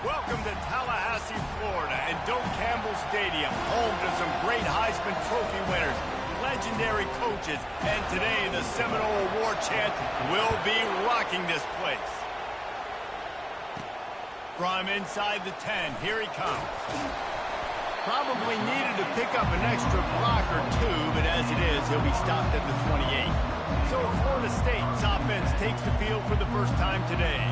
Welcome to Tallahassee, Florida, and Doak Campbell Stadium, home to some great Heisman Trophy winners, legendary coaches, and today the Seminole Award chant will be rocking this place. From inside the 10, here he comes. Probably needed to pick up an extra block or two, but as it is, he'll be stopped at the 28. So Florida State's offense takes the field for the first time today.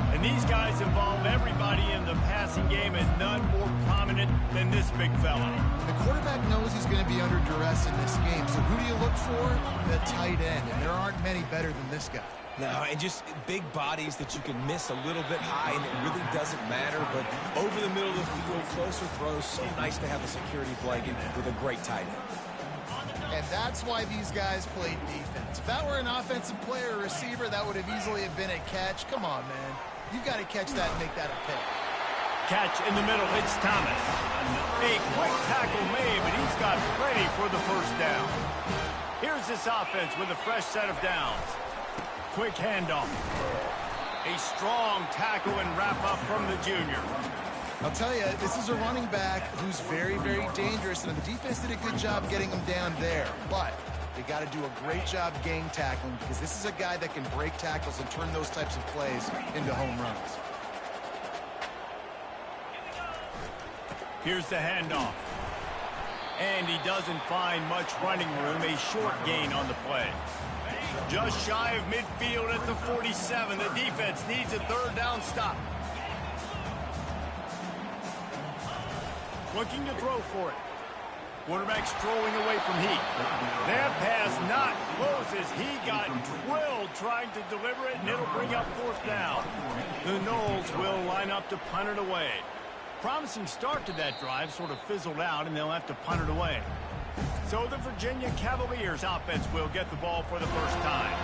And these guys involve everybody in the passing game, and none more prominent than this big fella. The quarterback knows he's going to be under duress in this game, so who do you look for? The tight end, and there aren't many better than this guy. No, and just big bodies that you can miss a little bit high, and it really doesn't matter. But over the middle of the field, closer throws, so nice to have a security blanket with a great tight end. And that's why these guys played defense. If that were an offensive player or receiver, that would have easily been a catch. Come on, man. You got to catch that and make that a pick. Catch in the middle, it's Thomas. A quick tackle made, but he's got plenty for the first down. Here's this offense with a fresh set of downs. Quick handoff. A strong tackle and wrap-up from the junior. I'll tell you, this is a running back who's very, very dangerous, and the defense did a good job getting him down there. But they got to do a great job gang tackling, because this is a guy that can break tackles and turn those types of plays into home runs. Here's the handoff. And he doesn't find much running room, a short gain on the play. Just shy of midfield at the 47. The defense needs a third down stop. Looking to throw for it. Quarterback strolling away from Heat. That pass not close as he got drilled trying to deliver it, and it'll bring up fourth down. The Noles will line up to punt it away. Promising start to that drive, sort of fizzled out, and they'll have to punt it away. So the Virginia Cavaliers offense will get the ball for the first time.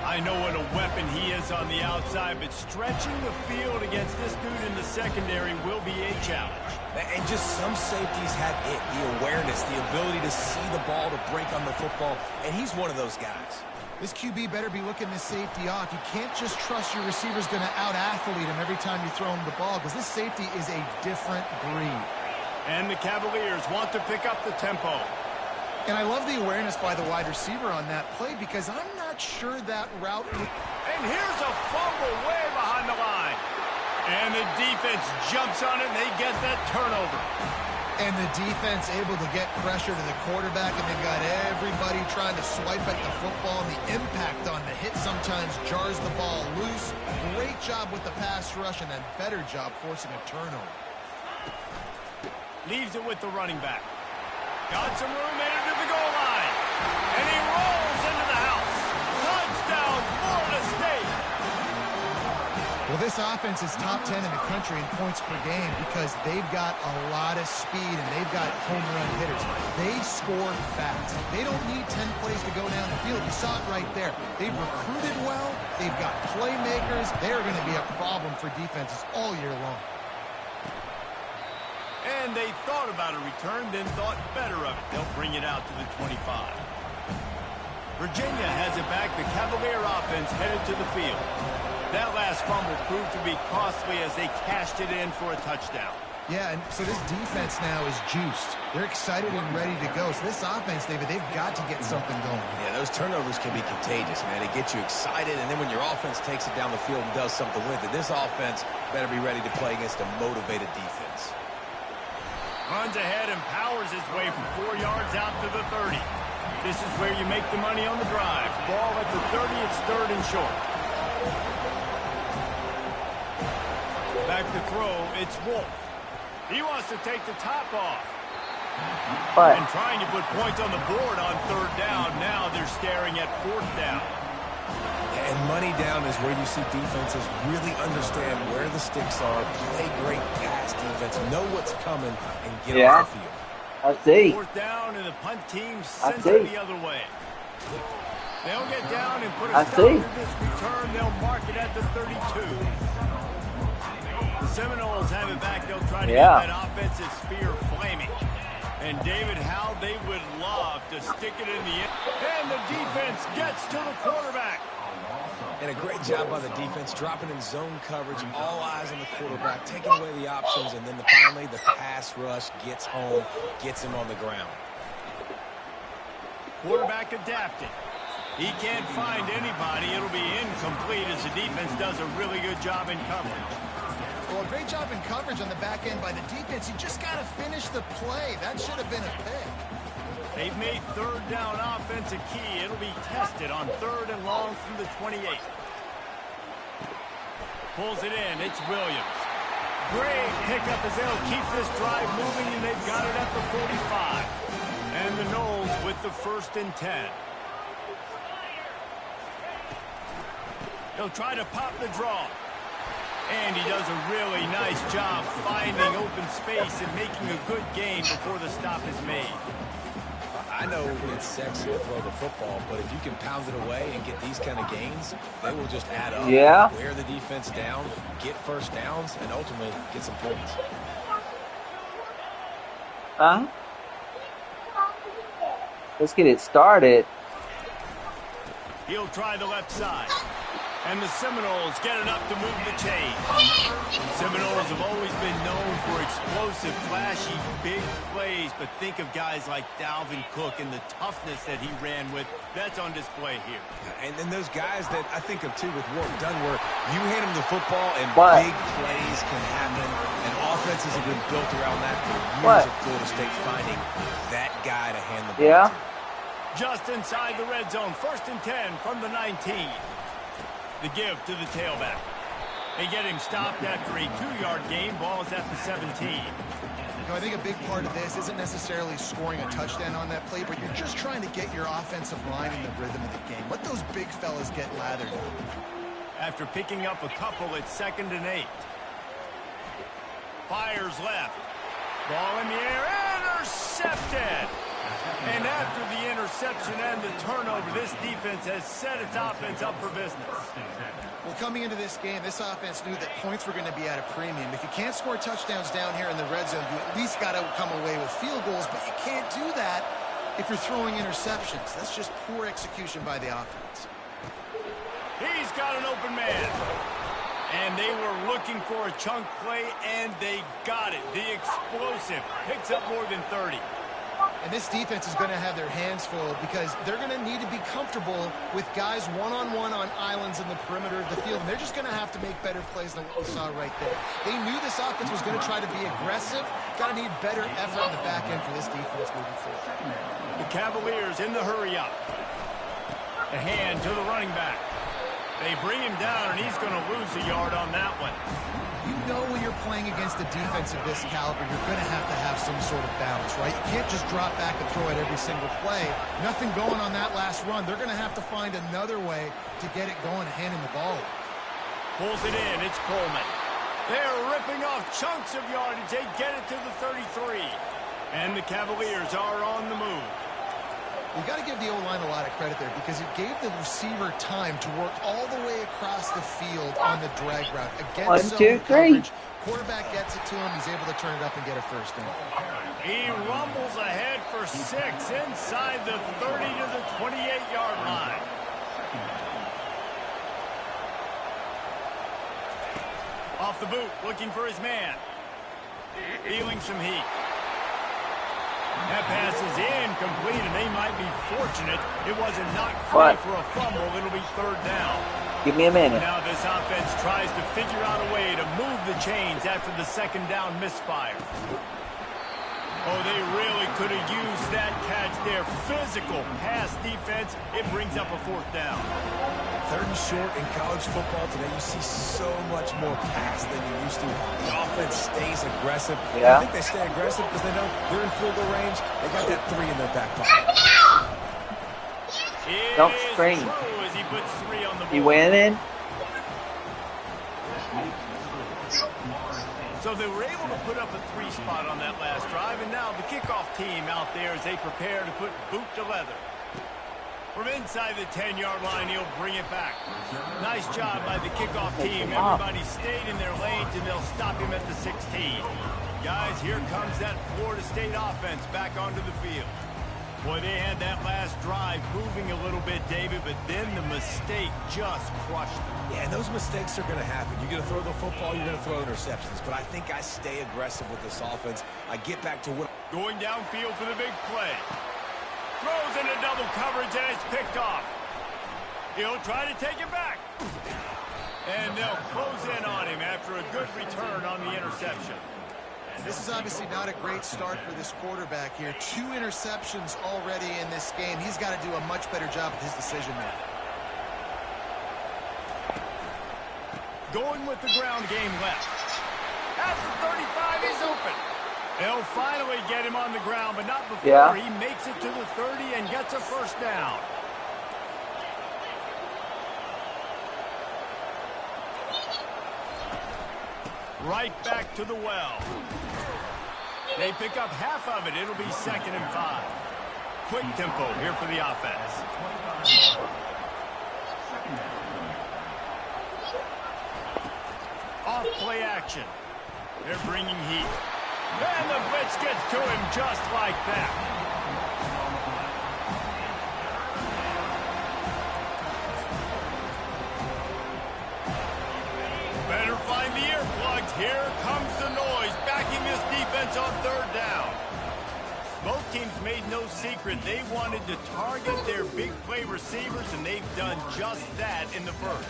I know what a weapon he is on the outside, but stretching the field against this dude in the secondary will be a challenge. And just some safeties have it, the awareness, the ability to see the ball, to break on the football, and he's one of those guys. This QB better be looking this safety off. You can't just trust your receiver's going to out-athlete him every time you throw him the ball, because this safety is a different breed. And the Cavaliers want to pick up the tempo. And I love the awareness by the wide receiver on that play, because I'm not sure that route... And here's a fumble way behind the line. And the defense jumps on it, and they get that turnover. And the defense able to get pressure to the quarterback, and they've got everybody trying to swipe at the football, and the impact on the hit sometimes jars the ball loose. Great job with the pass rush, and a better job forcing a turnover. Leaves it with the running back. Got some room into the goal line. And he rolls into the house. Touchdown, Florida State. Well, this offense is top 10 in the country in points per game because they've got a lot of speed and they've got home run hitters. They score fast. They don't need 10 plays to go down the field. You saw it right there. They've recruited well. They've got playmakers. They're going to be a problem for defenses all year long. And they thought about a return, then thought better of it. They'll bring it out to the 25. Virginia has it back. The Cavalier offense headed to the field. That last fumble proved to be costly as they cashed it in for a touchdown. Yeah, and so this defense now is juiced. They're excited and ready to go. So this offense, David, they've got to get something going. Yeah, those turnovers can be contagious, man. They get you excited, and then when your offense takes it down the field and does something with it, this offense better be ready to play against a motivated defense. Runs ahead and powers his way from 4 yards out to the 30. This is where you make the money on the drive. Ball at the 30, it's third and short. Back to throw, it's Wolf. He wants to take the top off. And trying to put points on the board on third down. Now they're staring at fourth down. And money down is where you see defenses really understand where the sticks are, play great pass defense, know what's coming, and get off the field. I see. Fourth down, and the punt team sends it the other way. They'll get down and put a stop to this return. They'll mark it at the 32. The Seminoles have it back. They'll try to get that offensive spear flaming. And David, how they would love to stick it in the end. And the defense gets to the quarterback. And a great job by the defense, dropping in zone coverage, all eyes on the quarterback, taking away the options, and then finally the pass rush gets home, gets him on the ground. Quarterback adapted. He can't find anybody. It'll be incomplete as the defense does a really good job in coverage. Well, a great job in coverage on the back end by the defense. You just got to finish the play. That should have been a pick. They've made third down offense a key. It'll be tested on 3rd and long from the 28. Pulls it in. It's Williams. Great pickup as they'll keep this drive moving, and they've got it at the 45. And the Knowles with the 1st and 10. He'll try to pop the draw. And he does a really nice job finding open space and making a good gain before the stop is made. I know it's sexy to throw the football, but if you can pound it away and get these kind of gains, they will just add up. Yeah. Wear the defense down, get first downs, and ultimately get some points. Huh? Let's get it started. He'll try the left side. And the Seminoles get it up to move the chain. Seminoles have always been known for explosive, flashy, big plays, but think of guys like Dalvin Cook and the toughness that he ran with. That's on display here. And then those guys that I think of, too, with Warren Dunn, where you hand them the football and big plays can happen, and offenses have been built around that for years at Florida State, finding that guy to hand the ball to. Just inside the red zone, 1st and 10 from the 19. The give to the tailback. They get him stopped after a 2-yard gain. Ball is at the 17. You know, I think a big part of this isn't necessarily scoring a touchdown on that play, but you're just trying to get your offensive line in the rhythm of the game. Let those big fellas get lathered up. After picking up a couple, it's 2nd and 8. Fires left. Ball in the air. Intercepted. And after the interception and the turnover, this defense has set its offense up for business. Well, coming into this game, this offense knew that points were going to be at a premium. If you can't score touchdowns down here in the red zone, you at least got to come away with field goals, but you can't do that if you're throwing interceptions. That's just poor execution by the offense. He's got an open man. And they were looking for a chunk play, and they got it. The explosive picks up more than 30. And this defense is going to have their hands full because they're going to need to be comfortable with guys one-on-one on islands in the perimeter of the field. And they're just going to have to make better plays than what we saw right there. They knew this offense was going to try to be aggressive. Got to need better effort in the back end for this defense moving forward. The Cavaliers in the hurry up. A hand to the running back. They bring him down, and he's going to lose a yard on that one. You know when you're playing against a defense of this caliber, you're going to have some sort of balance, right? You can't just drop back and throw it every single play. Nothing going on that last run. They're going to have to find another way to get it going, handing the ball. Pulls it in. It's Coleman. They're ripping off chunks of yardage. They get it to the 33. And the Cavaliers are on the move. You got to give the O-line a lot of credit there because it gave the receiver time to work all the way across the field on the drag route. Against 1, 2, 3. coverage, quarterback gets it to him. He's able to turn it up and get a first down. He rumbles ahead for 6 inside the 30 to the 28-yard line. Off the boot, looking for his man. Feeling some heat. That pass is incomplete, and they might be fortunate it wasn't knocked free for a fumble. It'll be 3rd down. Give me a minute. Now this offense tries to figure out a way to move the chains after the 2nd down misfire. Oh, they really could have used that catch there. Physical pass defense. It brings up a 4th down. 3rd and short in college football today. You see so much more pass than you used to. The offense stays aggressive. Yeah. I think they stay aggressive because they know they're in field goal range. They got that 3 in their back pocket. Don't scream. As he puts 3 on the board. You winning? So they were able to put up a 3 spot on that last drive, and now the kickoff team out there as they prepare to put boot to leather. From inside the 10-yard line, he'll bring it back. Nice job by the kickoff team. Everybody stayed in their lanes, and they'll stop him at the 16. Guys, here comes that Florida State offense back onto the field. Boy, they had that last drive moving a little bit, David, but then the mistake just crushed them. Yeah, and those mistakes are going to happen. You're going to throw the football, you're going to throw interceptions. But I think I stay aggressive with this offense. I get back to what... Going downfield for the big play. Throws into double coverage, and it's picked off. He'll try to take it back. And they'll close in on him after a good return on the interception. This is obviously not a great start for this quarterback here. 2 interceptions already in this game. He's got to do a much better job with his decision making. Going with the ground game left. At the 35, he's open. They'll finally get him on the ground, but not before he makes it to the 30 and gets a first down. Right back to the well. They pick up half of it. It'll be 2nd and 5. Quick tempo here for the offense. Off play action. They're bringing heat. And the blitz gets to him just like that. Better find the earplugs. Here comes the noise, backing this defense on 3rd down. Both teams made no secret they wanted to target their big play receivers, and they've done just that in the first.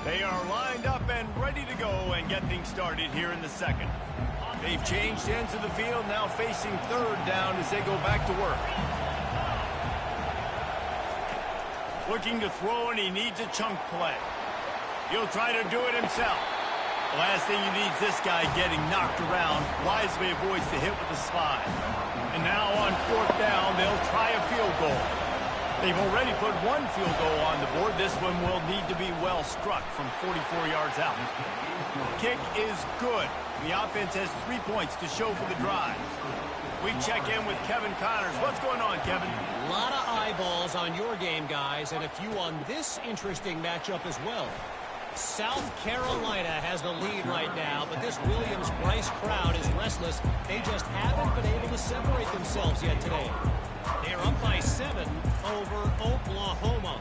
They are lined up and ready to go and get things started here in the second. They've changed ends of the field, now facing 3rd down as they go back to work. Looking to throw, and he needs a chunk play. He'll try to do it himself. The last thing he needs this guy getting knocked around. Wisely avoids the hit with the slide. And now on 4th down, they'll try a field goal. They've already put 1 field goal on the board. This one will need to be well struck from 44 yards out. Kick is good. The offense has 3 points to show for the drive. We check in with Kevin Connors. What's going on, Kevin? A lot of eyeballs on your game, guys, and a few on this interesting matchup as well. South Carolina has the lead right now, but this Williams-Brice crowd is restless. They just haven't been able to separate themselves yet today. They're up by 7 over Oklahoma.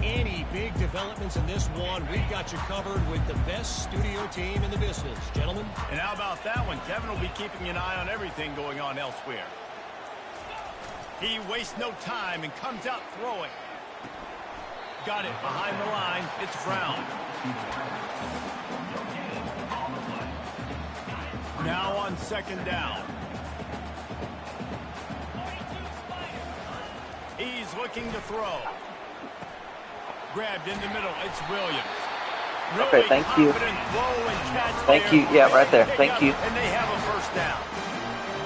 Any big developments in this one, we've got you covered with the best studio team in the business. Gentlemen? And how about that one? Kevin will be keeping an eye on everything going on elsewhere. He wastes no time and comes out throwing. Got it behind the line. It's Brown. Now on 2nd down. He's looking to throw. Grabbed in the middle. It's Williams. Really okay, thank you. Thank you. Yeah, right there. Thank you. And they have a first down.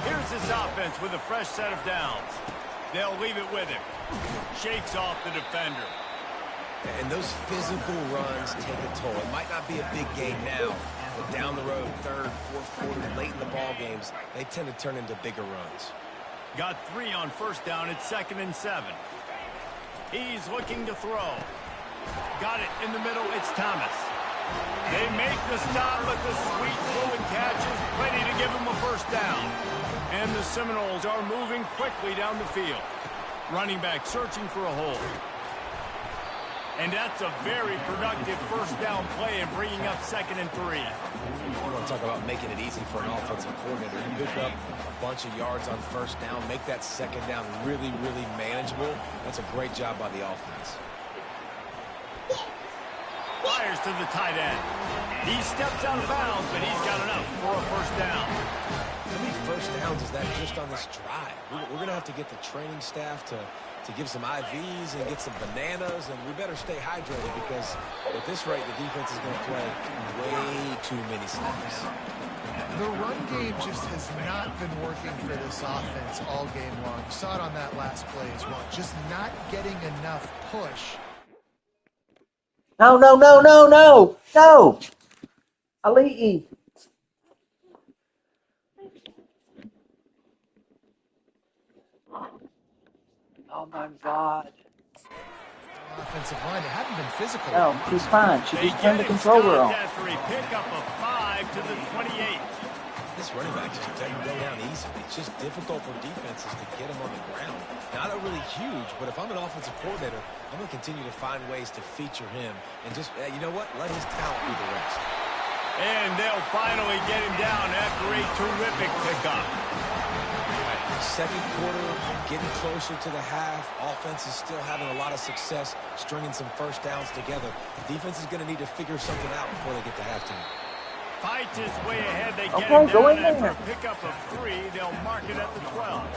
Here's this offense with a fresh set of downs. They'll leave it with him. Shakes off the defender. And those physical runs take a toll. It might not be a big game now, but down the road, 3rd, 4th quarter, late in the ball games, they tend to turn into bigger runs. Got 3 on 1st down. It's 2nd and 7. He's looking to throw. Got it in the middle. It's Thomas. They make the stop, but the sweet throw and catch is plenty to give him a first down. And the Seminoles are moving quickly down the field. Running back searching for a hole. And that's a very productive first down play and bringing up 2nd and 3. You want to talk about making it easy for an offensive coordinator. You pick up a bunch of yards on 1st down, make that 2nd down really, really manageable. That's a great job by the offense. Fires to the tight end. He steps out of bounds, but he's got enough for a first down. How many first downs is that just on this drive? We're going to have to get the training staff to give some IVs and get some bananas, and we better stay hydrated because at this rate, the defense is going to play way too many snaps. The run game just has not been working for this offense all game long. You saw it on that last play as well. Just not getting enough push. No, no, no, no, no, no. Ali. Oh, my God. Offensive line, they haven't been physical. No, she's fine. She They just turned the get him controller on. stopped after a pickup of 5 to the 28. This running back just doesn't go down easy. It's just difficult for defenses to get him on the ground. Not a really huge, but if I'm an offensive coordinator, I'm going to continue to find ways to feature him and just, you know what, let his talent be the rest. And they'll finally get him down after a terrific pickup. Second quarter, getting closer to the half. Offense is still having a lot of success stringing some first downs together. The defense is going to need to figure something out before they get to halftime. Fights his way ahead. They get Okay, him go down in after there. a pickup of 3. They'll mark it at the 12.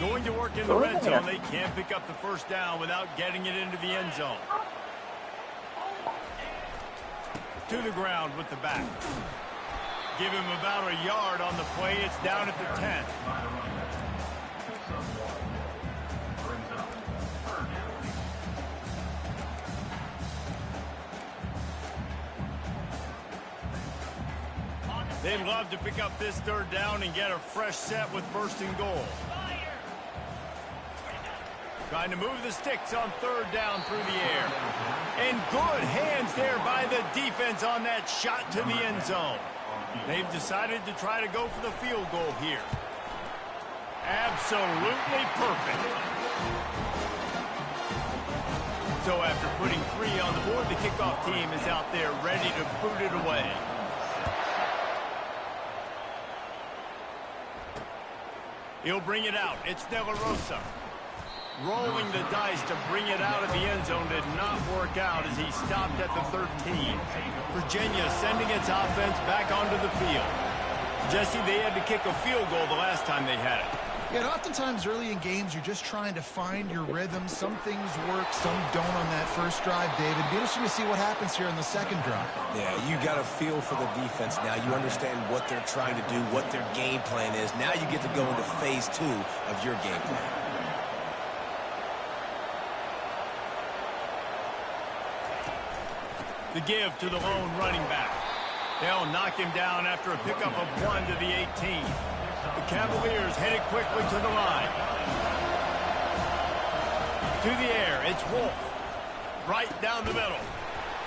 Going to work in the red zone. They can't pick up the first down without getting it into the end zone. To the ground with the back. Give him about a yard on the play. It's down at the 10. They'd love to pick up this third down and get a fresh set with first and goal. Trying to move the sticks on third down through the air. And good hands there by the defense on that shot to the end zone. They've decided to try to go for the field goal here. Absolutely perfect. So after putting 3 on the board, the kickoff team is out there ready to boot it away. He'll bring it out. It's De La Rosa. Rolling the dice to bring it out of the end zone did not work out as he stopped at the 13. Virginia sending its offense back onto the field. Jesse, they had to kick a field goal the last time they had it. Yeah, and oftentimes early in games, you're just trying to find your rhythm. Some things work, some don't on that first drive, David. It'd be interesting to see what happens here in the second drive. Yeah, you got a feel for the defense now. You understand what they're trying to do, what their game plan is. Now you get to go into phase 2 of your game plan. The give to the lone running back. They'll knock him down after a pickup of 1 to the 18. The Cavaliers headed quickly to the line. To the air, it's Wolf. Right down the middle.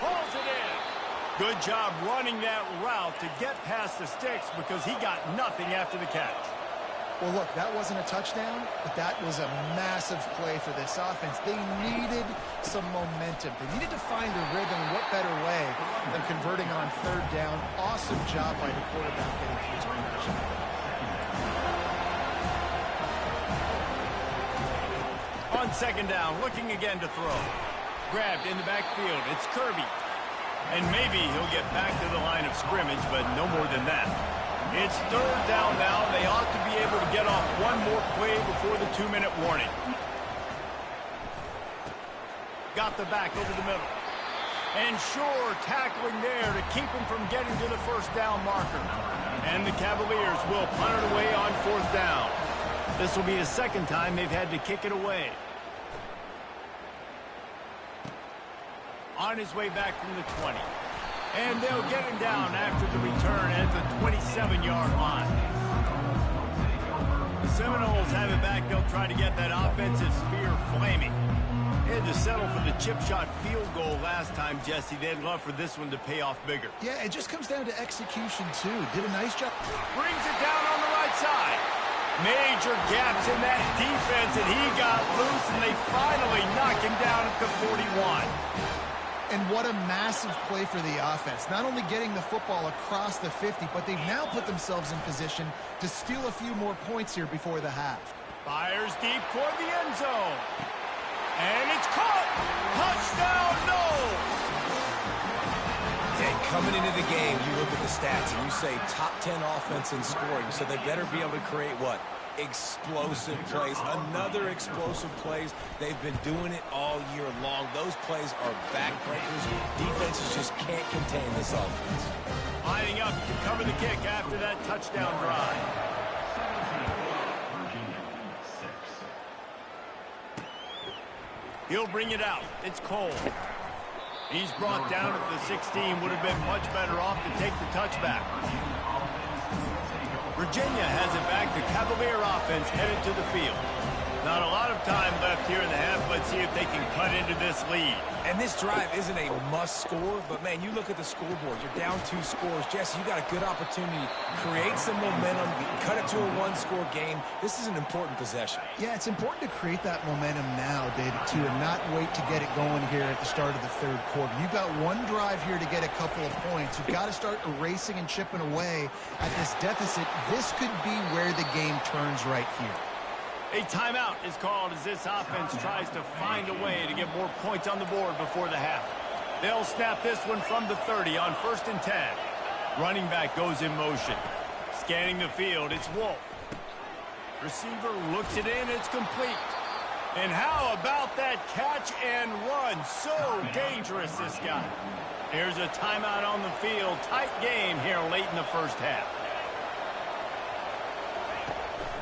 Pulls it in. Good job running that route to get past the sticks because he got nothing after the catch. Well, look, that wasn't a touchdown, but that was a massive play for this offense. They needed some momentum. They needed to find a rhythm. What better way than converting on third down? Awesome job by the quarterback getting through his progression. On second down, looking again to throw. Grabbed in the backfield. It's Kirby. And maybe he'll get back to the line of scrimmage, but no more than that. It's third down now. They ought to be able to get off one more play before the 2-minute warning. Got the back over the middle. And Shore tackling there to keep him from getting to the first down marker. And the Cavaliers will punt it away on fourth down. This will be the second time they've had to kick it away. On his way back from the 20. And they'll get him down after the return at the 27-yard line. The Seminoles have it back. They'll try to get that offensive spear flaming. They had to settle for the chip shot field goal last time, Jesse. They'd love for this one to pay off bigger. Yeah, it just comes down to execution, too. Did a nice job. Brings it down on the right side. Major gaps in that defense, and he got loose, and they finally knock him down at the 41. And what a massive play for the offense. Not only getting the football across the 50, but they've now put themselves in position to steal a few more points here before the half. Fires deep toward the end zone. And it's caught. Touchdown, no. And coming into the game, you look at the stats and you say top 10 offense in scoring, so they better be able to create what? Explosive plays, another explosive plays. They've been doing it all year long. Those plays are backbreakers. Defenses just can't contain this offense. Lining up to cover the kick after that touchdown drive. He'll bring it out. It's Cole. He's brought down at the 16. Would have been much better off to take the touchback. Virginia has it back. The Cavalier offense headed to the field. Not a lot of time left here in the half. Let's see if they can cut into this lead. And this drive isn't a must score, but, man, you look at the scoreboard. You're down 2 scores. Jesse, you got a good opportunity. Create some momentum. Cut it to a 1-score game. This is an important possession. Yeah, it's important to create that momentum now, David, too, and not wait to get it going here at the start of the third quarter. You've got one drive here to get a couple of points. You've got to start erasing and chipping away at this deficit. This could be where the game turns right here. A timeout is called as this offense tries to find a way to get more points on the board before the half. They'll snap this one from the 30 on 1st and 10. Running back goes in motion. Scanning the field, it's Wolf. Receiver looks it in, it's complete. And how about that catch and run? So dangerous, this guy. Here's a timeout on the field. Tight game here late in the first half.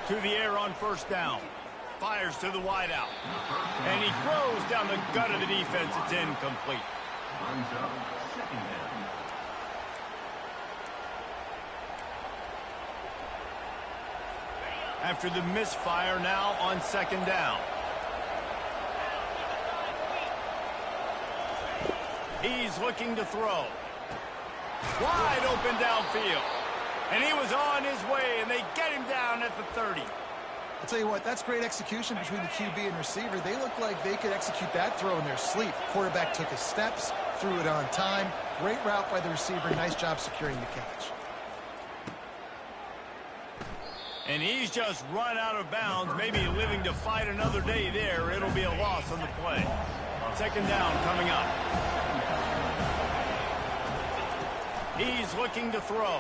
To the air on 1st down. Fires to the wideout. And he throws down the gut of the defense. It's incomplete. After the misfire, now on 2nd down. He's looking to throw. Wide open downfield. And he was on his way, and they get him down at the 30. I'll tell you what, that's great execution between the QB and receiver. They look like they could execute that throw in their sleep. Quarterback took his steps, threw it on time. Great route by the receiver. Nice job securing the catch. And he's just run out of bounds, maybe living to fight another day there. It'll be a loss on the play. 2nd down coming up. He's looking to throw.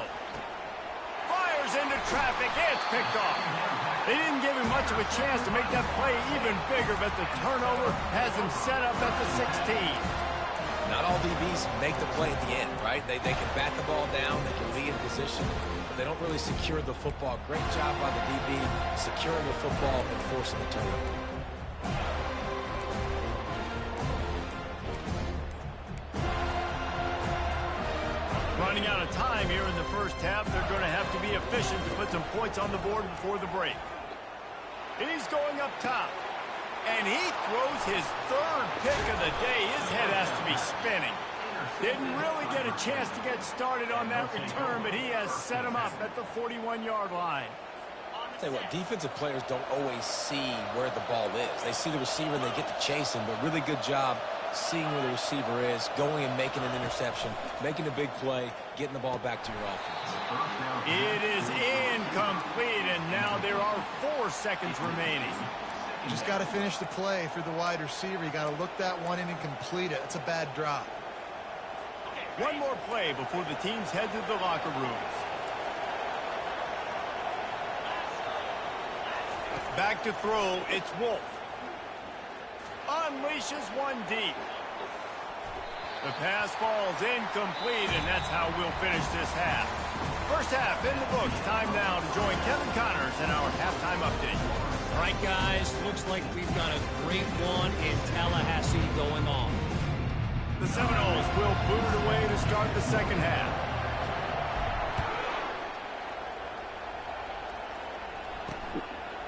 Fires into traffic. It's picked off. They didn't give him much of a chance to make that play even bigger, but the turnover has him set up at the 16. Not all DBs make the play at the end, right? They can bat the ball down, they can lead in position, but they don't really secure the football. Great job by the DB securing the football and forcing the turnover. Running out of time here in the first half. They're going to have to be efficient to put some points on the board before the break. He's going up top. And he throws his 3rd pick of the day. His head has to be spinning. Didn't really get a chance to get started on that return, but he has set him up at the 41-yard line. I'll tell you what, defensive players don't always see where the ball is. They see the receiver and they get to chase him, but really good job seeing where the receiver is, going and making an interception, making a big play, getting the ball back to your offense. It is incomplete, and now there are 4 seconds remaining. You just got to finish the play for the wide receiver. You got to look that one in and complete it. It's a bad drop. One more play before the teams head to the locker rooms. Back to throw, it's Wolf. Unleashes one deep. The pass falls incomplete, and that's how we'll finish this half. First half in the books. Time now to join Kevin Connors in our halftime update. All right, guys, looks like we've got a great one in Tallahassee going on. The Seminoles will boot it away to start the second half.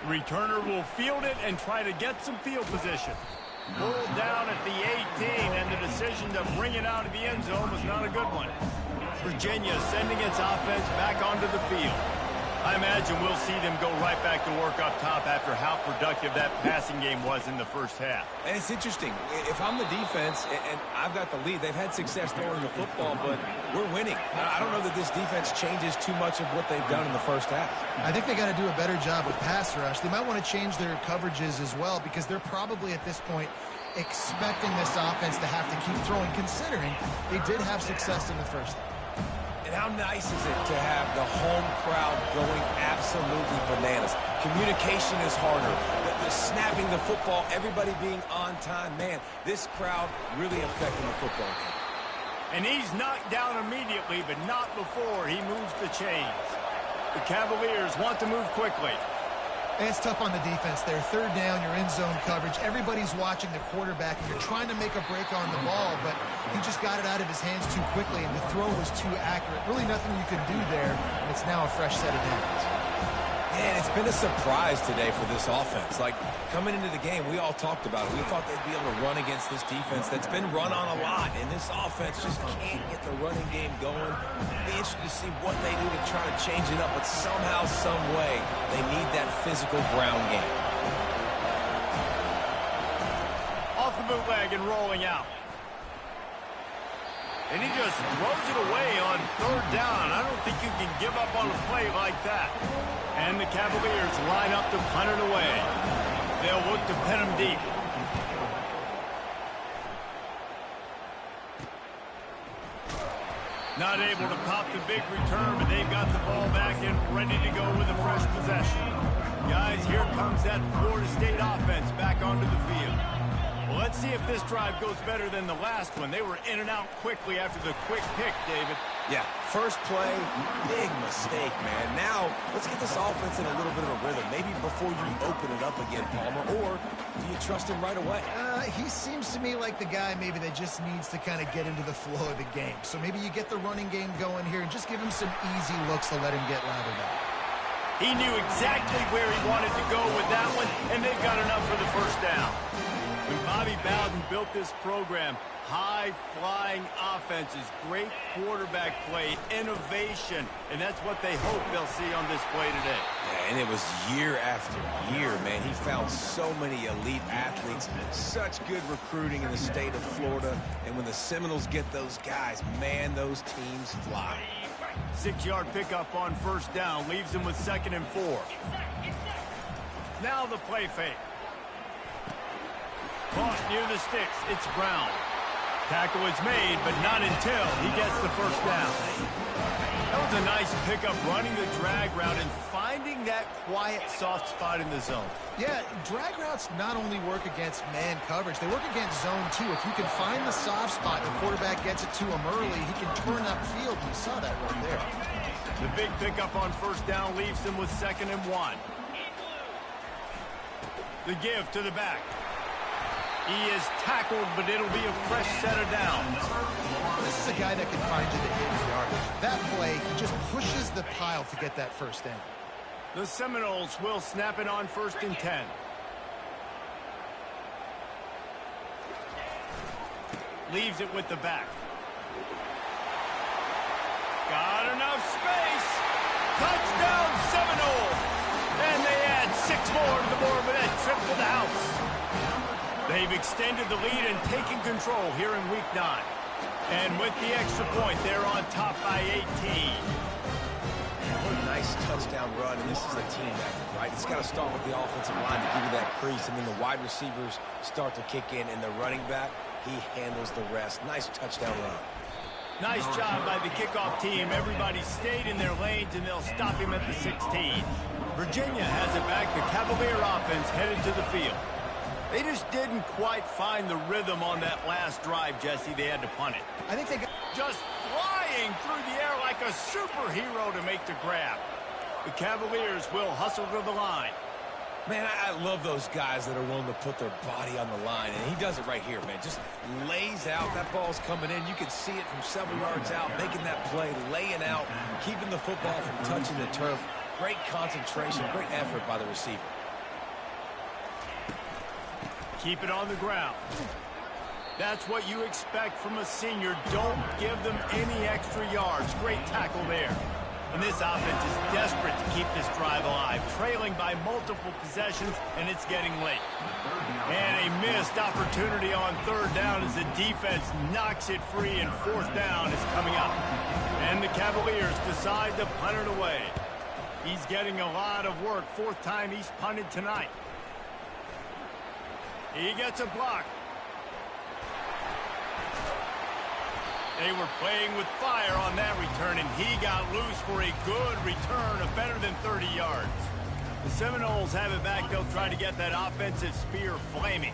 Returner will field it and try to get some field position. Pulled down at the 18, and the decision to bring it out of the end zone was not a good one. Virginia sending its offense back onto the field. I imagine we'll see them go right back to work up top after how productive that passing game was in the first half. And it's interesting. If I'm the defense and I've got the lead, they've had success throwing the football, but we're winning. I don't know that this defense changes too much of what they've done in the first half. I think they got to do a better job with pass rush. They might want to change their coverages as well, because they're probably at this point expecting this offense to have to keep throwing, considering they did have success in the first half. And how nice is it to have the home crowd going absolutely bananas? Communication is harder. The snapping the football, everybody being on time. Man, this crowd really affecting the football game. And he's knocked down immediately, but not before he moves the chains. The Cavaliers want to move quickly. It's tough on the defense there. Third down, you're in zone coverage. Everybody's watching the quarterback, and you're trying to make a break on the ball, but he just got it out of his hands too quickly, and the throw was too accurate. Really nothing you can do there, and it's now a fresh set of downs. Man, it's been a surprise today for this offense. Like, coming into the game, we all talked about it. We thought they'd be able to run against this defense that's been run on a lot, and this offense just can't get the running game going. Be interested to see what they do to try to change it up, but somehow, some way, they need that physical ground game. Off the bootleg and rolling out. And he just throws it away on third down. I don't think you can give up on a play like that. And the Cavaliers line up to punt it away. They'll look to pin him deep. Not able to pop the big return, but they've got the ball back and ready to go with a fresh possession. Guys, here comes that Florida State offense back onto the field. Well, let's see if this drive goes better than the last one. They were in and out quickly after the quick pick, David. Yeah, first play, big mistake, man. Now, let's get this offense in a little bit of a rhythm. Maybe before you open it up again, Palmer, or do you trust him right away? He seems to me like the guy maybe that just needs to kind of get into the flow of the game. So maybe you get the running game going here and just give him some easy looks to let him get lathered up. He knew exactly where he wanted to go with that one, and they've got enough for the first down. When Bobby Bowden built this program, high-flying offenses, great quarterback play, innovation, and that's what they hope they'll see on display today. Yeah, and it was year after year, man. He found so many elite athletes, such good recruiting in the state of Florida, and when the Seminoles get those guys, man, those teams fly. 6-yard pickup on first down leaves them with 2nd and 4. Now the play fake. Caught near the sticks. It's Brown. Tackle is made, but not until he gets the first down. That was a nice pickup, running the drag route and finding that quiet, soft spot in the zone. Yeah, drag routes not only work against man coverage, they work against zone too. If you can find the soft spot, the quarterback gets it to him early, he can turn upfield. You saw that right there. The big pickup on first down leaves them with 2nd and 1. The give to the back. He is tackled, but it'll be a fresh set of downs. This is a guy that can find you the 80 yardage. That play, he just pushes the pile to get that first down. The Seminoles will snap it on 1st and 10. Leaves it with the back. Got enough space. Touchdown Seminoles. And they add 6 more to the board with that trip to the house. They've extended the lead and taken control here in Week 9. And with the extra point, they're on top by 18. What a nice touchdown run, and this is a team effort, right? It's got to start with the offensive line to give you that crease, and then the wide receivers start to kick in, and the running back, he handles the rest. Nice touchdown run. Nice job by the kickoff team. Everybody stayed in their lanes, and they'll stop him at the 16. Virginia has it back. The Cavalier offense headed to the field. They just didn't quite find the rhythm on that last drive, Jesse. They had to punt it. I think they got just flying through the air like a superhero to make the grab. The Cavaliers will hustle to the line. Man, I love those guys that are willing to put their body on the line, and he does it right here, man. Just lays out. That ball's coming in. You can see it from several yards out, making that play, laying out, keeping the football from touching the turf. Great concentration, great effort by the receiver. Keep it on the ground. That's what you expect from a senior. Don't give them any extra yards. Great tackle there. And this offense is desperate to keep this drive alive, trailing by multiple possessions, and it's getting late. And a missed opportunity on third down as the defense knocks it free, and fourth down is coming up. And the Cavaliers decide to punt it away. He's getting a lot of work. 4th time he's punted tonight. He gets a block. They were playing with fire on that return, and he got loose for a good return of better than 30 yards. The Seminoles have it back. They'll try to get that offensive spear flaming.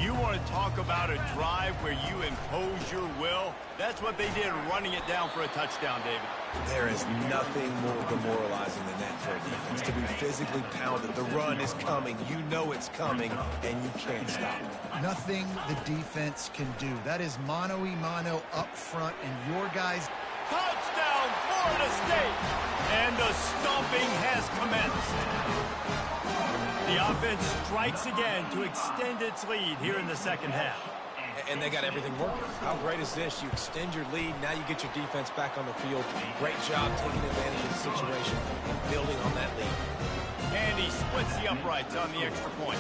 You want to talk about a drive where you impose your will? That's what they did, running it down for a touchdown, David. There is nothing more demoralizing than that for a defense. To be physically pounded. The run is coming. You know it's coming, and you can't stop it. Nothing the defense can do. That is mano-a-mano up front, and your guys... Touchdown, Florida State! And the stomping has commenced. The offense strikes again to extend its lead here in the second half. And they got everything working. How great is this? You extend your lead, now you get your defense back on the field. Great job taking advantage of the situation and building on that lead. And he splits the uprights on the extra point.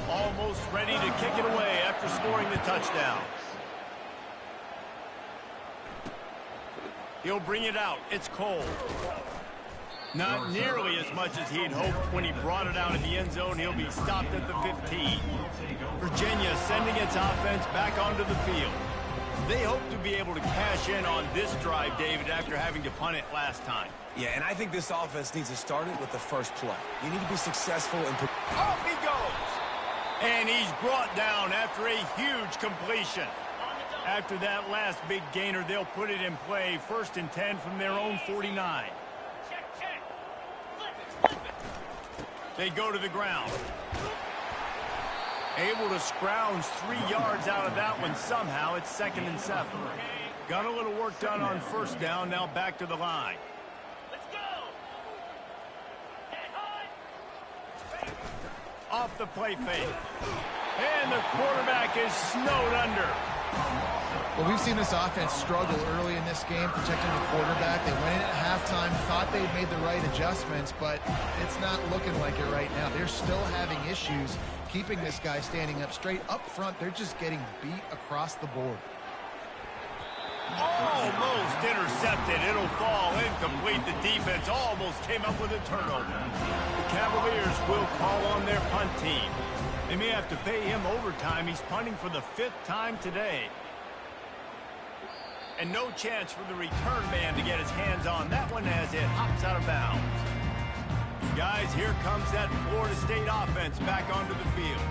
Almost ready to kick it away after scoring the touchdown. He'll bring it out. It's cold. Not nearly as much as he'd hoped when he brought it out in the end zone. He'll be stopped at the 15. Virginia sending its offense back onto the field. They hope to be able to cash in on this drive, David, after having to punt it last time. Yeah, and I think this offense needs to start it with the first play. You need to be successful in... Off he goes! And he's brought down after a huge completion. After that last big gainer, they'll put it in play. 1st and 10 from their own 49. They go to the ground. Able to scrounge 3 yards out of that one somehow. It's 2nd and 7. Got a little work done on 1st down. Now back to the line. Let's go. Off the play fake. And the quarterback is snowed under. Well, we've seen this offense struggle early in this game, protecting the quarterback. They went in at halftime, thought they'd made the right adjustments, but it's not looking like it right now. They're still having issues keeping this guy standing up straight. Up front, they're just getting beat across the board. Almost intercepted. It'll fall incomplete. The defense almost came up with a turnover. The Cavaliers will call on their punt team. They may have to pay him overtime. He's punting for the 5th time today. And no chance for the return man to get his hands on that one as it hops out of bounds. Guys, here comes that Florida State offense back onto the field.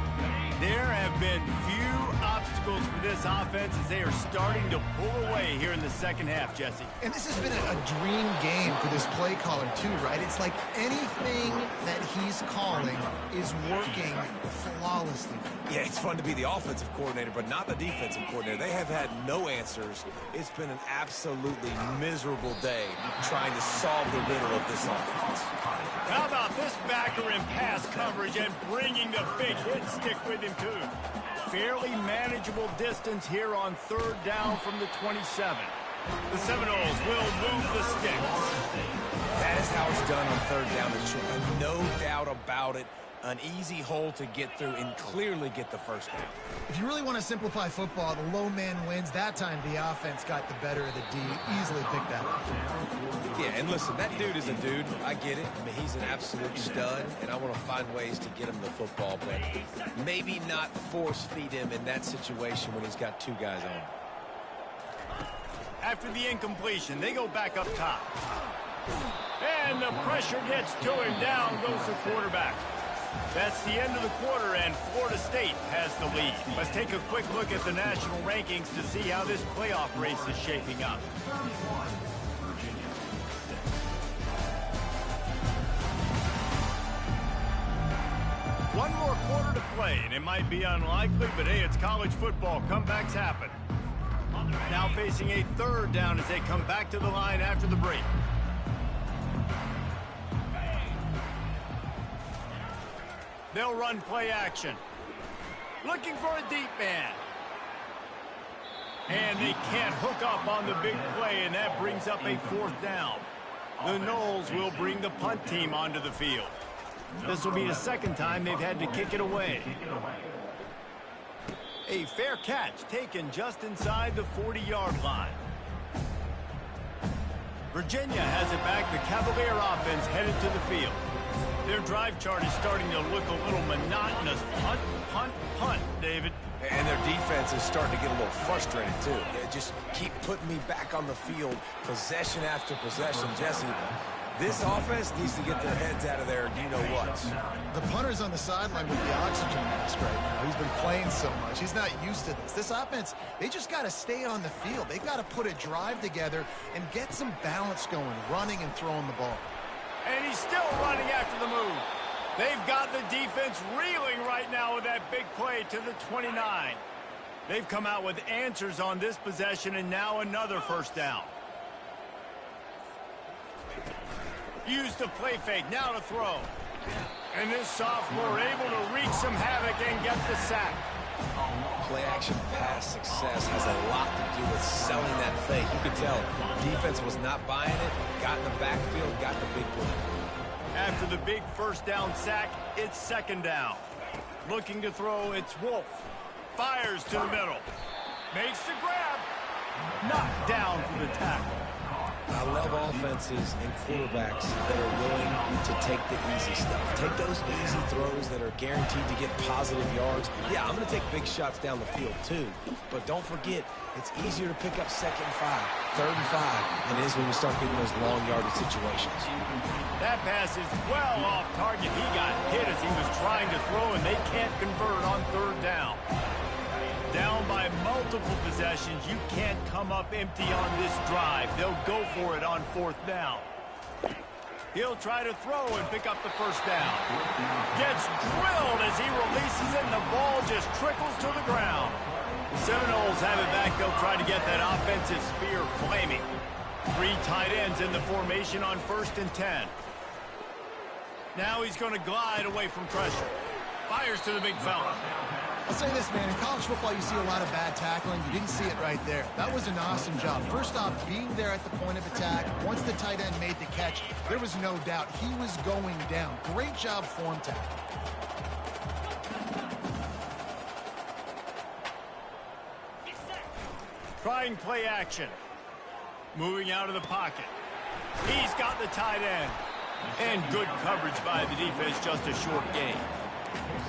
There have been few obstacles for this offense as they are starting to pull away here in the second half, Jesse. And this has been a dream game for this play caller too, right? It's like anything that he's calling is working flawlessly. Yeah, it's fun to be the offensive coordinator, but not the defensive coordinator. They have had no answers. It's been an absolutely miserable day trying to solve the riddle of this offense. How about this backer in pass coverage and bringing the big hit stick with him, too? Fairly manageable distance here on 3rd down from the 27. The Seminoles will move the sticks. That is how it's done on 3rd down. And no doubt about it. An easy hole to get through and clearly get the 1st down. If you really want to simplify football, the low man wins. That time the offense got the better of the D. Easily picked that up. Yeah, and listen, that dude is a dude. I get it. I mean, he's an absolute stud, and I want to find ways to get him the football, but maybe not force feed him in that situation when he's got 2 guys on him. After the incompletion, they go back up top. And the pressure gets to him. Down goes the quarterback. That's the end of the quarter, and Florida State has the lead. Let's take a quick look at the national rankings to see how this playoff race is shaping up. One more quarter to play, and it might be unlikely, but hey, it's college football. Comebacks happen. Now facing a 3rd down as they come back to the line after the break. They'll run play action. Looking for a deep man. And they can't hook up on the big play, and that brings up a 4th down. The Noles will bring the punt team onto the field. This will be the 2nd time they've had to kick it away. A fair catch taken just inside the 40-yard line. Virginia has it back. The Cavalier offense headed to the field. Their drive chart is starting to look a little monotonous. Punt, punt, punt, David. And their defense is starting to get a little frustrated, too. They just keep putting me back on the field, possession after possession. Jesse, This offense needs to get their heads out of there, you-know-what. The punter's on the sideline with the oxygen mask right now. He's been playing so much. He's not used to this. This offense, they just got to stay on the field. They've got to put a drive together and get some balance going, running and throwing the ball. And he's still running after the move. They've got the defense reeling right now with that big play to the 29. They've come out with answers on this possession, and now another first down. Use the play fake, now to throw. And this sophomore able to wreak some havoc and get the sack. Play-action pass success has a lot to do with selling that fake. You could tell defense was not buying it, got in the backfield, got the big play. After the big first down sack, it's second down. Looking to throw, it's Wolf. Fires to the middle. Makes the grab. Knocked down for the tackle. I love offenses and quarterbacks that are willing to take the easy stuff. Take those easy throws that are guaranteed to get positive yards. Yeah, I'm going to take big shots down the field too. But don't forget, it's easier to pick up 2nd and 5, 3rd and 5 than it is when you start getting those long yardage situations. That pass is well off target. He got hit as he was trying to throw, and they can't convert on 3rd down. Down by multiple possessions, you can't come up empty on this drive. They'll go for it on 4th down. He'll try to throw and pick up the first down. Gets drilled as he releases it, and the ball just trickles to the ground. The Seminoles have it back. They'll try to get that offensive spear flaming. 3 tight ends in the formation on 1st and 10. Now he's going to glide away from pressure. Fires to the big fella. I'll say this, man. In college football, you see a lot of bad tackling. You didn't see it right there. That was an awesome job. First off, being there at the point of attack. Once the tight end made the catch, there was no doubt he was going down. Great job form tackle. Trying play action. Moving out of the pocket. He's got the tight end. And good coverage by the defense, just a short gain.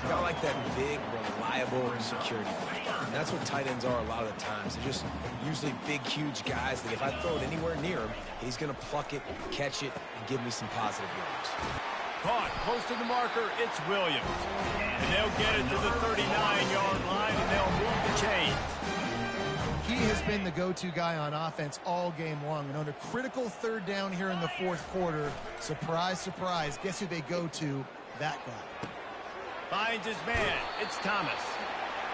Kind of like that big, reliable security blanket. And that's what tight ends are a lot of the times. They're just usually big, huge guys that if I throw it anywhere near him, he's going to pluck it, catch it, and give me some positive yards. Caught close to the marker, it's Williams. And they'll get it to the 39-yard line, and they'll move the chains. He has been the go-to guy on offense all game long. And on a critical 3rd down here in the 4th quarter, surprise, surprise, guess who they go to? That guy. Finds his man. It's Thomas.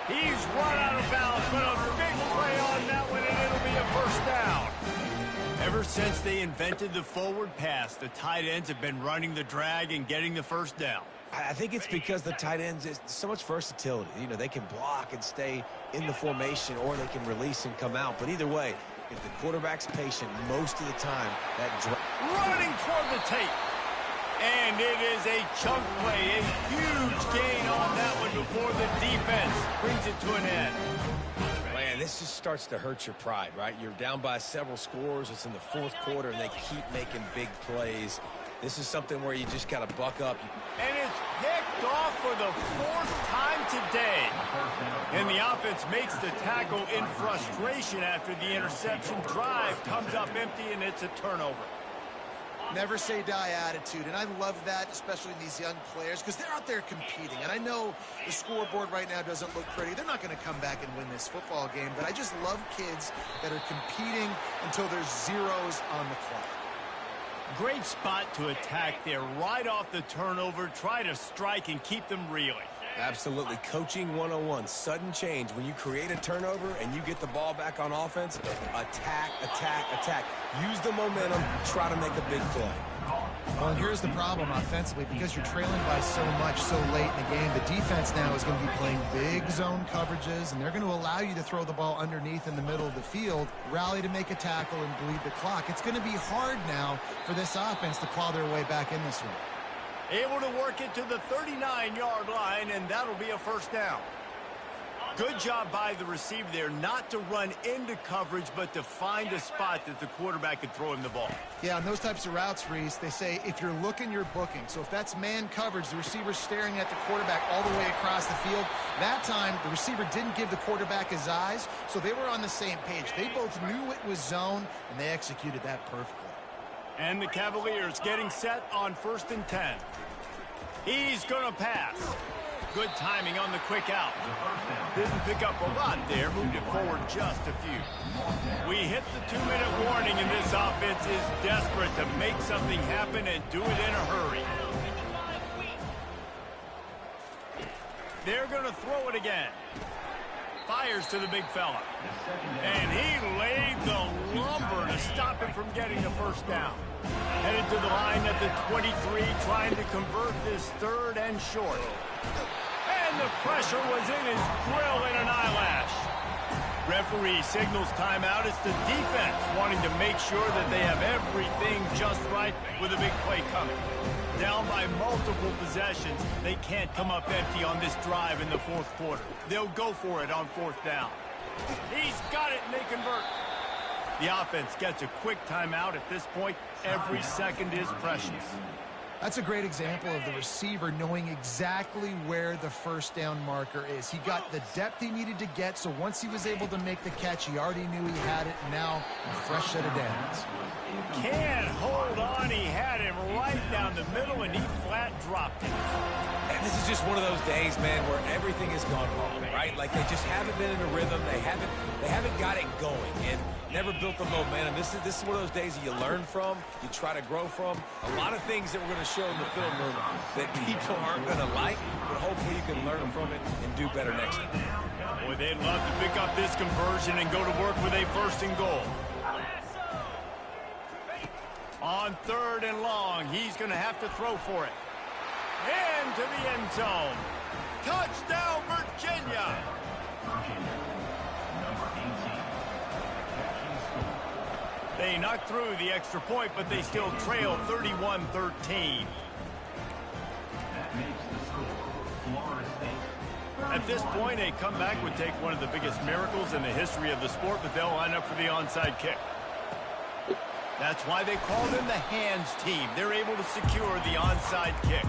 He's run out of bounds, but a big play on that one, and it'll be a first down. Ever since they invented the forward pass, the tight ends have been running the drag and getting the first down. I think it's because the tight ends is so much versatility. You know, they can block and stay in the formation, or they can release and come out. But either way, if the quarterback's patient most of the time, that running toward the tape. And it is a chunk play, a huge gain on that one before the defense brings it to an end. Man, this just starts to hurt your pride, right? You're down by several scores. It's in the 4th quarter, and they keep making big plays. This is something where you just got to buck up. And it's picked off for the 4th time today. And the offense makes the tackle in frustration after the interception. Drive comes up empty, and it's a turnover. Never say die attitude, and I love that, especially in these young players, because they're out there competing. And I know the scoreboard right now doesn't look pretty. They're not going to come back and win this football game, but I just love kids that are competing until there's zeros on the clock. Great spot to attack there, right off the turnover. Try to strike and keep them reeling. Absolutely. Coaching 101. Sudden change. When you create a turnover and you get the ball back on offense, attack, attack, attack. Use the momentum. Try to make a big play. Well, and here's the problem offensively. Because you're trailing by so much so late in the game, the defense now is going to be playing big zone coverages, and they're going to allow you to throw the ball underneath in the middle of the field, rally to make a tackle, and bleed the clock. It's going to be hard now for this offense to claw their way back in this one. Able to work it to the 39-yard line, and that'll be a first down. Good job by the receiver there not to run into coverage, but to find a spot that the quarterback could throw him the ball. Yeah, on those types of routes, Reese, they say if you're looking, you're booking. So if that's man coverage, the receiver's staring at the quarterback all the way across the field. That time, the receiver didn't give the quarterback his eyes, so they were on the same page. They both knew it was zone, and they executed that perfectly. And the Cavaliers getting set on 1st and 10. He's going to pass. Good timing on the quick out. Didn't pick up a lot there. Moved it forward just a few. We hit the 2-minute warning, and this offense is desperate to make something happen and do it in a hurry. They're going to throw it again. Fires to the big fella. And he laid the lumber to stop him from getting the first down. Headed to the line at the 23, trying to convert this 3rd and short. And the pressure was in his grill in an eyelash. Referee signals timeout. It's the defense wanting to make sure that they have everything just right with a big play coming. Down by multiple possessions, they can't come up empty on this drive in the 4th quarter. They'll go for it on 4th down. He's got it, and they convert. The offense gets a quick timeout. At this point, every second is precious. That's a great example of the receiver knowing exactly where the first down marker is. He got the depth he needed to get, so once he was able to make the catch, he already knew he had it. Now, a fresh set of downs. Can't hold on. He had him right down the middle, and he flat dropped it. And this is just one of those days, man, where everything has gone wrong, right? Like they just haven't been in a rhythm. They haven't got it going and never built the momentum. This is one of those days that you learn from, you try to grow from. A lot of things that we're going to show in the film room that people aren't going to like, but hopefully you can learn from it and do better next time. Boy, they'd love to pick up this conversion and go to work with a 1st and goal. On 3rd and long, he's going to have to throw for it. Into the end zone. Touchdown, Virginia! They knocked through the extra point, but they still trail 31-13. At this point, a comeback would take one of the biggest miracles in the history of the sport, but they'll line up for the onside kick. That's why they call them the hands team. They're able to secure the onside kick.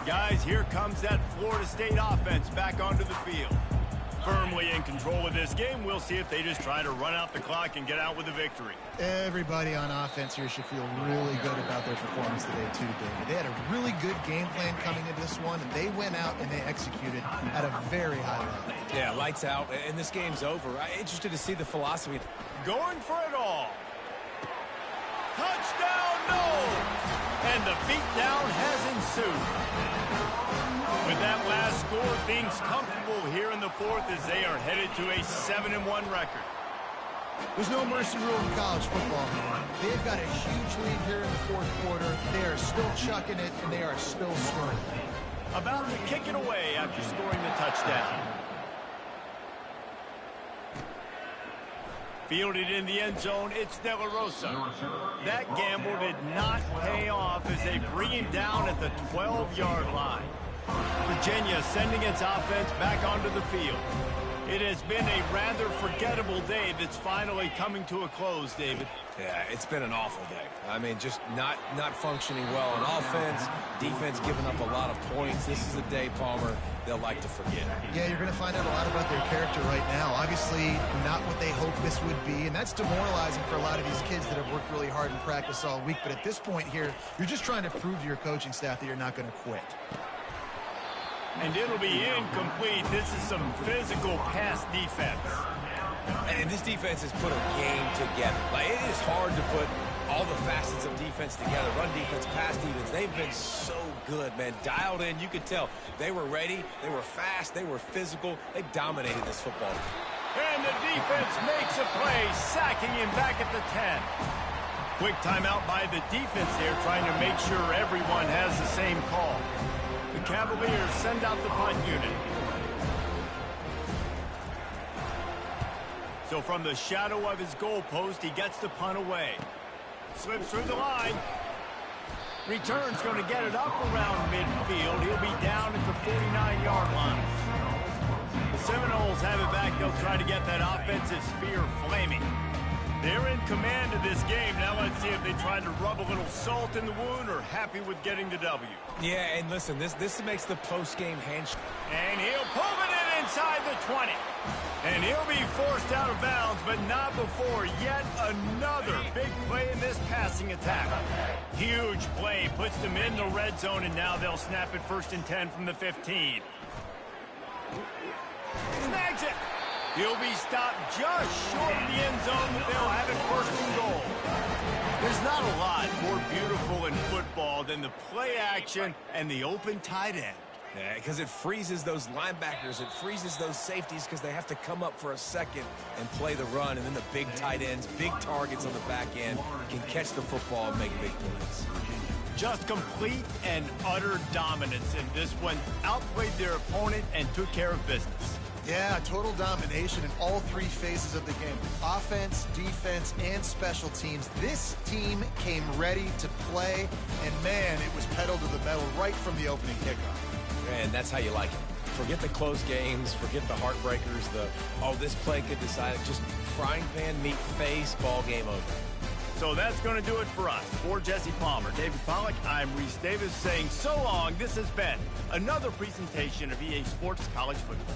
Guys, here comes that Florida State offense back onto the field. Firmly in control of this game. We'll see if they just try to run out the clock and get out with a victory. Everybody on offense here should feel really good about their performance today, too, David. They had a really good game plan coming into this one, and they went out and they executed at a very high level. Yeah, lights out, and this game's over. I'm interested to see the philosophy. Going for it all. Touchdown, no! And the beatdown has ensued. With that last score, things comfortable here in the 4th as they are headed to a 7-1 record. There's no mercy rule in college football, man. They've got a huge lead here in the 4th quarter. They are still chucking it, and they are still scoring. About to kick it away after scoring the touchdown. Fielded in the end zone, it's De La Rosa. That gamble did not pay off as they bring him down at the 12-yard line. Virginia sending its offense back onto the field. It has been a rather forgettable day that's finally coming to a close, David. Yeah, it's been an awful day. I mean, just not functioning well on offense, defense giving up a lot of points. This is a day, Palmer, they'll like to forget. Yeah, you're going to find out a lot about their character right now. Obviously, not what they hoped this would be, and that's demoralizing for a lot of these kids that have worked really hard in practice all week. But at this point here, you're just trying to prove to your coaching staff that you're not going to quit. And it'll be incomplete. This is some physical pass defense. And this defense has put a game together. Like, it is hard to put all the facets of defense together. Run defense, pass defense. They've been so good, man. Dialed in. You could tell they were ready. They were fast. They were physical. They dominated this football game. And the defense makes a play, sacking him back at the 10. Quick timeout by the defense there, trying to make sure everyone has the same call. The Cavaliers send out the punt unit. So from the shadow of his goalpost, he gets the punt away. Slips through the line. Return's going to get it up around midfield. He'll be down at the 49-yard line. The Seminoles have it back. They'll try to get that offensive spear flaming. They're in command of this game. Now let's see if they try to rub a little salt in the wound or happy with getting the W. Yeah, and listen, this makes the post-game handshake. And he'll pull it in inside the 20. And he'll be forced out of bounds, but not before yet another big play in this passing attack. Huge play puts them in the red zone, and now they'll snap it 1st and 10 from the 15. Snags it. He'll be stopped just short of the end zone, but they'll have it 1st and goal. There's not a lot more beautiful in football than the play action and the open tight end. Yeah, because it freezes those linebackers. It freezes those safeties because they have to come up for a second and play the run. And then the big tight ends, big targets on the back end can catch the football and make big plays. Just complete and utter dominance in this one. Outplayed their opponent and took care of business. Yeah, total domination in all 3 phases of the game. Offense, defense, and special teams. This team came ready to play, and man, it was pedal to the metal right from the opening kickoff. And that's how you like it. Forget the close games, forget the heartbreakers, this play could decide it. Just frying pan, meat face, ball game over. So that's going to do it for us. For Jesse Palmer, David Pollack, I'm Reese Davis saying so long. This has been another presentation of EA Sports College Football.